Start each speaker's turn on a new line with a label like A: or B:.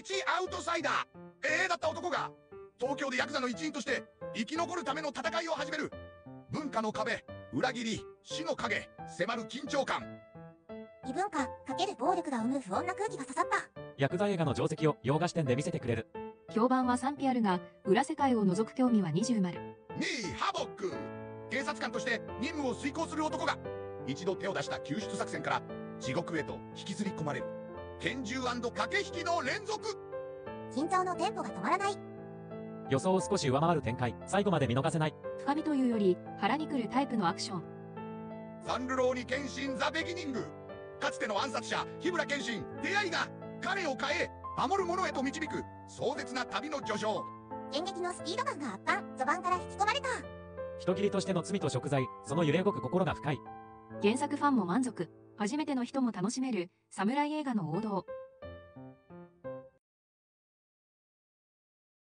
A: 一アウトサイダーだった男が東京でヤクザの一員として生き残るための戦いを始める。文化の壁、裏切り、死の影、迫る緊張感。
B: 異文化×暴力が生む不穏な空気が刺さった。
C: ヤクザ映画の定石を洋菓子店で見せてくれる。
D: 評判は賛否あるが、裏世界を覗く興味は20丸。
A: 2位ハボック。警察官として任務を遂行する男が一度手を出した救出作戦から地獄へと引きずり込まれる。拳銃&駆け引きの連続。
B: 緊張のテンポが止まらない。
C: 予想を少し上回る展開、最後まで見逃せない。
D: 深みというより腹にくるタイプのアクション。
A: サンルローに献身ザ・ベギニング。かつての暗殺者日村謙信、出会いが彼を変え守る者へと導く壮絶な旅の序章。
B: 演劇のスピード感が圧巻。序盤から引き込まれた。
C: 人斬りとしての罪と贖罪、その揺れ動く心が深い。
D: 原作ファンも満足。初めての人も楽しめる侍映画の王道。